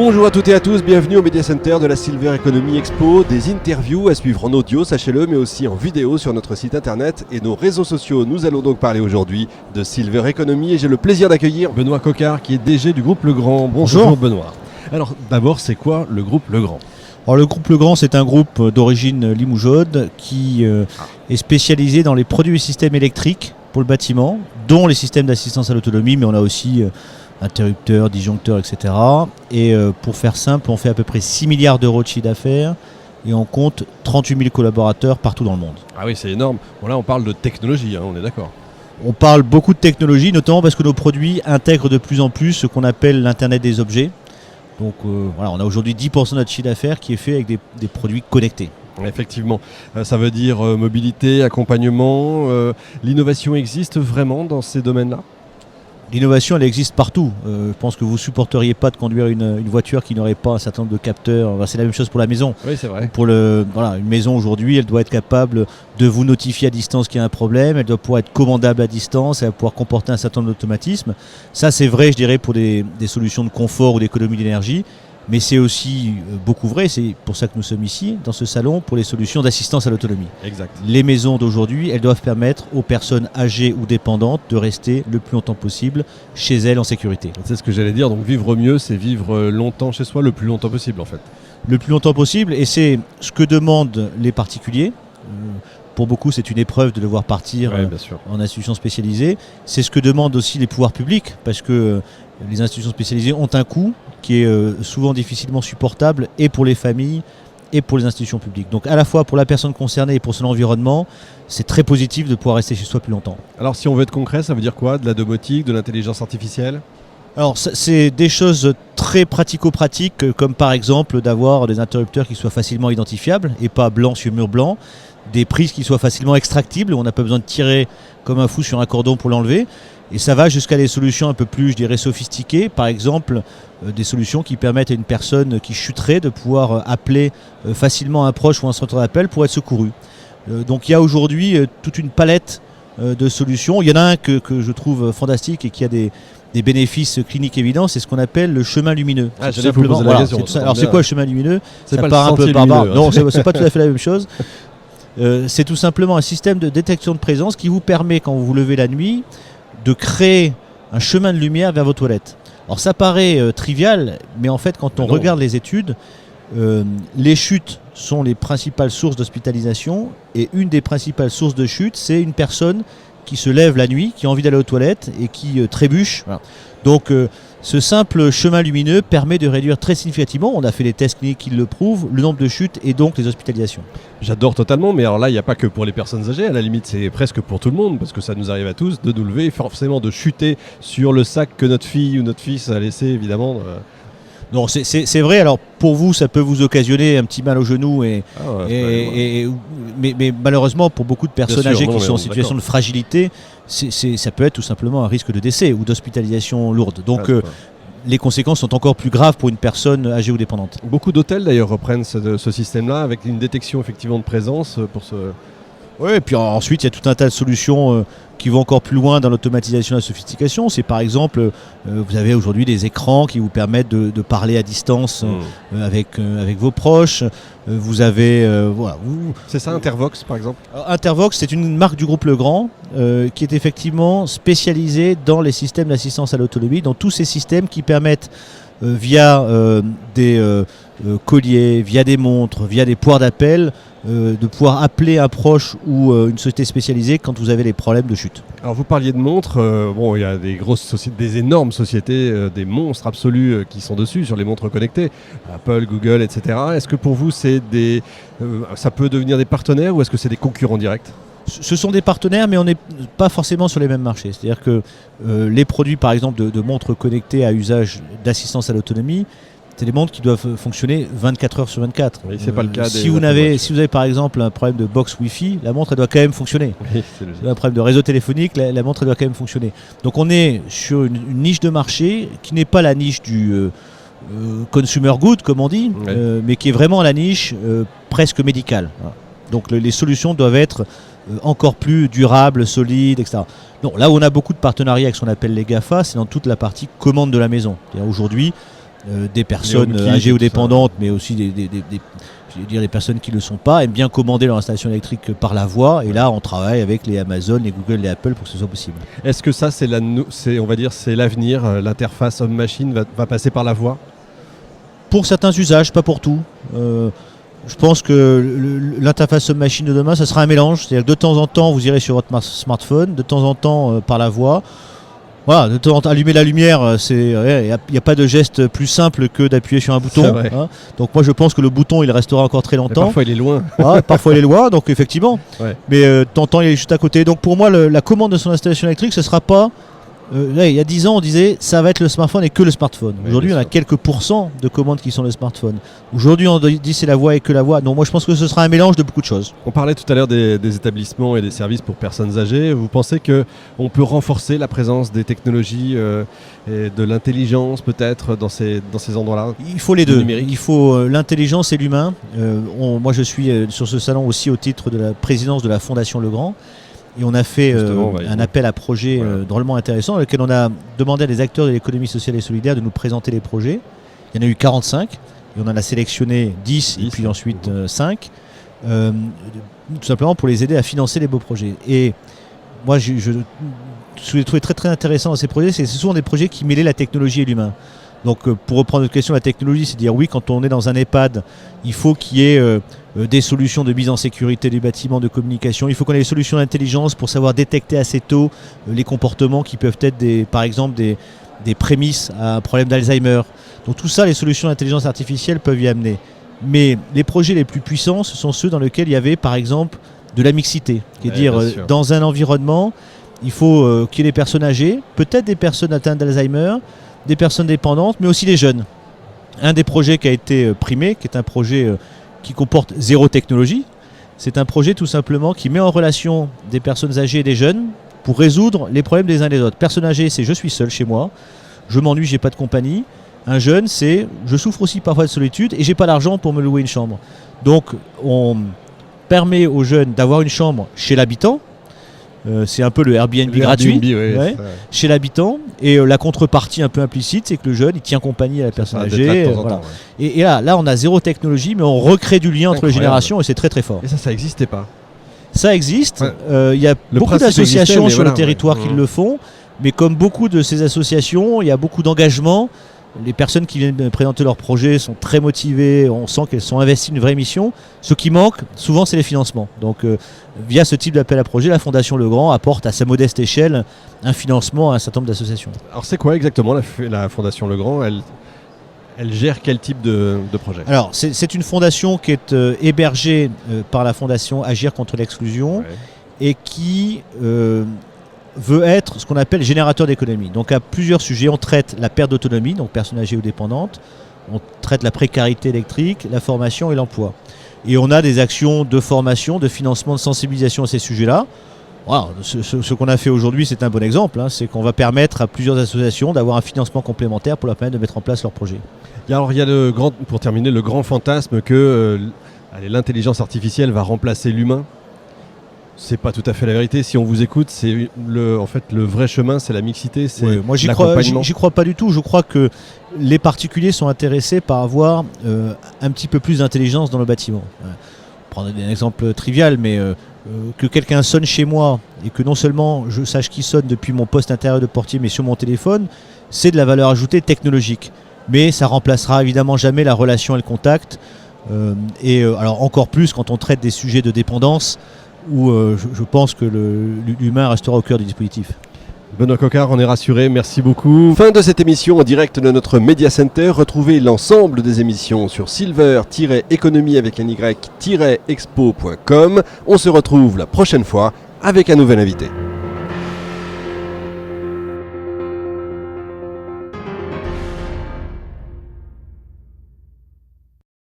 Bonjour à toutes et à tous, bienvenue au Media Center de la Silver Economy Expo. Des interviews à suivre en audio, sachez-le, mais aussi en vidéo sur notre site internet et nos réseaux sociaux. Nous allons donc parler aujourd'hui de Silver Economy et j'ai le plaisir d'accueillir Benoît Coquart qui est DG du groupe Legrand. Bonjour Benoît. Alors d'abord, c'est quoi le groupe Legrand ? Alors, le groupe Legrand, c'est un groupe d'origine limougeaude qui est spécialisé dans les produits et systèmes électriques pour le bâtiment, dont les systèmes d'assistance à l'autonomie, mais on a aussi interrupteurs, disjoncteurs, etc. Et pour faire simple, on fait à peu près 6 milliards d'euros de chiffre d'affaires et on compte 38 000 collaborateurs partout dans le monde. Ah oui, c'est énorme. Bon là, on parle de technologie, on est d'accord. On parle beaucoup de technologie, notamment parce que nos produits intègrent de plus en plus ce qu'on appelle l'Internet des objets. Donc voilà, on a aujourd'hui 10% de notre chiffre d'affaires qui est fait avec des produits connectés. Effectivement, ça veut dire mobilité, accompagnement. L'innovation existe vraiment dans ces domaines-là ? L'innovation, elle existe partout. Je pense que vous ne supporteriez pas de conduire une voiture qui n'aurait pas un certain nombre de capteurs. C'est la même chose pour la maison. Oui, c'est vrai. Une maison aujourd'hui, elle doit être capable de vous notifier à distance qu'il y a un problème. Elle doit pouvoir être commandable à distance. Elle va pouvoir comporter un certain nombre d'automatismes. Ça, c'est vrai, je dirais, pour des solutions de confort ou d'économie d'énergie. Mais c'est aussi beaucoup vrai, c'est pour ça que nous sommes ici, dans ce salon, pour les solutions d'assistance à l'autonomie. Exact. Les maisons d'aujourd'hui, elles doivent permettre aux personnes âgées ou dépendantes de rester le plus longtemps possible chez elles en sécurité. C'est ce que j'allais dire, donc vivre mieux, c'est vivre longtemps chez soi, le plus longtemps possible en fait. Le plus longtemps possible, et c'est ce que demandent les particuliers. Pour beaucoup, c'est une épreuve de devoir partir en institution spécialisée. C'est ce que demandent aussi les pouvoirs publics, parce que les institutions spécialisées ont un coût qui est souvent difficilement supportable, et pour les familles, et pour les institutions publiques. Donc à la fois pour la personne concernée et pour son environnement, c'est très positif de pouvoir rester chez soi plus longtemps. Alors si on veut être concret, ça veut dire quoi ? De la domotique, de l'intelligence artificielle ? Alors c'est des choses très pratico-pratiques, comme par exemple d'avoir des interrupteurs qui soient facilement identifiables, et pas blanc sur mur blanc, des prises qui soient facilement extractibles, où on n'a pas besoin de tirer comme un fou sur un cordon pour l'enlever. Et ça va jusqu'à des solutions un peu plus, je dirais, sophistiquées. Par exemple, des solutions qui permettent à une personne qui chuterait de pouvoir appeler facilement un proche ou un centre d'appel pour être secouru. Donc il y a aujourd'hui toute une palette de solutions. Il y en a un que je trouve fantastique et qui a des bénéfices cliniques évidents, c'est ce qu'on appelle le chemin lumineux. Ah, c'est simplement, alors c'est quoi le chemin lumineux ? C'est ça pas part le un peu sentier barbare. lumineux, hein. Non, c'est pas tout à fait la même chose. C'est tout simplement un système de détection de présence qui vous permet, quand vous vous levez la nuit, de créer un chemin de lumière vers vos toilettes. Alors ça paraît trivial, mais en fait quand on regarde les études, les chutes sont les principales sources d'hospitalisation, et une des principales sources de chute, c'est une personne qui se lève la nuit, qui a envie d'aller aux toilettes et qui trébuche. Voilà. Donc ce simple chemin lumineux permet de réduire très significativement, on a fait des tests cliniques qui le prouvent, le nombre de chutes et donc les hospitalisations. J'adore totalement, mais alors là, il n'y a pas que pour les personnes âgées, à la limite, c'est presque pour tout le monde, parce que ça nous arrive à tous de nous lever et forcément de chuter sur le sac que notre fille ou notre fils a laissé, évidemment. Non, c'est vrai, alors pour vous, ça peut vous occasionner un petit mal au genou, mais malheureusement, pour beaucoup de personnes âgées qui sont en situation de fragilité, ça peut être tout simplement un risque de décès ou d'hospitalisation lourde. Donc les conséquences sont encore plus graves pour une personne âgée ou dépendante. Beaucoup d'hôtels d'ailleurs reprennent ce système-là avec une détection effectivement de présence pour ce... Oui, et puis ensuite il y a tout un tas de solutions qui vont encore plus loin dans l'automatisation et la sophistication. C'est par exemple, vous avez aujourd'hui des écrans qui vous permettent de parler à distance avec vos proches. Vous avez... C'est ça Intervox par exemple ? Alors, Intervox, c'est une marque du groupe Legrand qui est effectivement spécialisée dans les systèmes d'assistance à l'autonomie, dans tous ces systèmes qui permettent via des colliers, via des montres, via des poires d'appel, de pouvoir appeler un proche ou une société spécialisée quand vous avez des problèmes de chute. Alors vous parliez de montres, il y a des grosses sociétés, des énormes sociétés, des monstres absolus qui sont dessus sur les montres connectées, Apple, Google, etc. Est-ce que pour vous ça peut devenir des partenaires ou est-ce que c'est des concurrents directs ? Ce sont des partenaires, mais on n'est pas forcément sur les mêmes marchés. C'est-à-dire que les produits, par exemple, de montres connectées à usage d'assistance à l'autonomie, c'est des montres qui doivent fonctionner 24 heures sur 24. Oui, c'est pas le cas si vous avez par exemple un problème de box Wi-Fi, la montre elle doit quand même fonctionner. Oui, si vous avez un problème de réseau téléphonique, la montre elle doit quand même fonctionner. Donc on est sur une niche de marché qui n'est pas la niche du consumer good, comme on dit, mais qui est vraiment la niche presque médicale. Voilà. Donc les solutions doivent être encore plus durables, solides, etc. Non, là où on a beaucoup de partenariats avec ce qu'on appelle les GAFA, c'est dans toute la partie commande de la maison. Aujourd'hui, des personnes HomeKit, âgées ou tout ça. dépendantes, mais aussi je veux dire, les personnes qui ne le sont pas, aiment bien commander leur installation électrique par la voix. Et là, on travaille avec les Amazon, les Google, les Apple pour que ce soit possible. Est-ce que ça, on va dire, c'est l'avenir, l'interface homme-machine va passer par la voix? Pour certains usages, pas pour tout. Je pense que l'interface homme-machine de demain, ça sera un mélange. C'est-à-dire que de temps en temps, vous irez sur votre smartphone, de temps en temps par la voix. Voilà, de temps en temps, allumer la lumière, il n'y a pas de geste plus simple que d'appuyer sur un bouton. Hein. Donc moi, je pense que le bouton, il restera encore très longtemps. Mais parfois, il est loin. Parfois, il est loin, donc effectivement. Ouais. Mais de temps en temps, il est juste à côté. Donc pour moi, la commande de son installation électrique, ce ne sera pas... là, il y a 10 ans, on disait ça va être le smartphone et que le smartphone. Aujourd'hui, on a quelques pourcents de commandes qui sont le smartphone. Aujourd'hui, on dit c'est la voix et que la voix. Non, moi, je pense que ce sera un mélange de beaucoup de choses. On parlait tout à l'heure des établissements et des services pour personnes âgées. Vous pensez qu'on peut renforcer la présence des technologies et de l'intelligence peut-être dans ces endroits-là? Il faut les deux. Il faut l'intelligence et l'humain. Moi, je suis sur ce salon aussi au titre de la présidence de la Fondation Legrand. Et on a fait un appel à projets drôlement intéressant, dans lequel on a demandé à des acteurs de l'économie sociale et solidaire de nous présenter les projets. Il y en a eu 45, et on en a sélectionné 10 et puis ensuite 5, tout simplement pour les aider à financer les beaux projets. Et moi, je l'ai trouvé très très intéressant dans ces projets, c'est souvent des projets qui mêlaient la technologie et l'humain. Donc pour reprendre notre question, la technologie, c'est dire oui, quand on est dans un EHPAD, il faut qu'il y ait des solutions de mise en sécurité des bâtiments, de communication. Il faut qu'on ait des solutions d'intelligence pour savoir détecter assez tôt les comportements qui peuvent être par exemple des prémices à un problème d'Alzheimer. Donc tout ça, les solutions d'intelligence artificielle peuvent y amener. Mais les projets les plus puissants, ce sont ceux dans lesquels il y avait par exemple de la mixité. C'est-à-dire dans un environnement, il faut qu'il y ait des personnes âgées, peut-être des personnes atteintes d'Alzheimer, des personnes dépendantes, mais aussi des jeunes. Un des projets qui a été primé, qui est un projet qui comporte zéro technologie, c'est un projet tout simplement qui met en relation des personnes âgées et des jeunes pour résoudre les problèmes des uns et des autres. Personne âgée, c'est je suis seul chez moi, je m'ennuie, j'ai pas de compagnie. Un jeune, c'est je souffre aussi parfois de solitude et j'ai pas l'argent pour me louer une chambre. Donc on permet aux jeunes d'avoir une chambre chez l'habitant. C'est un peu le Airbnb gratuit chez l'habitant, et la contrepartie un peu implicite, c'est que le jeune il tient compagnie à la personne âgée. Voilà. Et là on a zéro technologie, mais on recrée du lien entre les générations, et c'est très très fort. Et ça n'existait pas. Ça existe. Il y a beaucoup d'associations sur le territoire qui le font, mais comme beaucoup de ces associations, il y a beaucoup d'engagement. Les personnes qui viennent présenter leurs projets sont très motivées, on sent qu'elles sont investies une vraie mission. Ce qui manque, souvent, c'est les financements. Donc, via ce type d'appel à projet, la Fondation Legrand apporte à sa modeste échelle un financement à un certain nombre d'associations. Alors, c'est quoi exactement la Fondation Legrand? Elle gère quel type de projet? Alors, c'est une fondation qui est hébergée par la Fondation Agir contre l'exclusion et qui veut être ce qu'on appelle générateur d'économie. Donc à plusieurs sujets, on traite la perte d'autonomie, donc personnes âgées ou dépendantes, on traite la précarité électrique, la formation et l'emploi. Et on a des actions de formation, de financement, de sensibilisation à ces sujets-là. Voilà, ce qu'on a fait aujourd'hui, c'est un bon exemple, c'est qu'on va permettre à plusieurs associations d'avoir un financement complémentaire pour leur permettre de mettre en place leurs projets. Alors il y a pour terminer, le grand fantasme que l'intelligence artificielle va remplacer l'humain. C'est pas tout à fait la vérité. Si on vous écoute, c'est le vrai chemin, c'est la mixité, c'est moi j'y crois pas du tout. Je crois que les particuliers sont intéressés par avoir un petit peu plus d'intelligence dans le bâtiment. Prendre un exemple trivial, mais que quelqu'un sonne chez moi et que non seulement je sache qui sonne depuis mon poste intérieur de portier, mais sur mon téléphone, c'est de la valeur ajoutée technologique. Mais ça remplacera évidemment jamais la relation et le contact. Alors encore plus quand on traite des sujets de dépendance, où je pense que l'humain restera au cœur du dispositif. Benoît Coquart, on est rassuré, merci beaucoup. Fin de cette émission en direct de notre Media Center. Retrouvez l'ensemble des émissions sur silver-economie avec un y-expo.com. On se retrouve la prochaine fois avec un nouvel invité.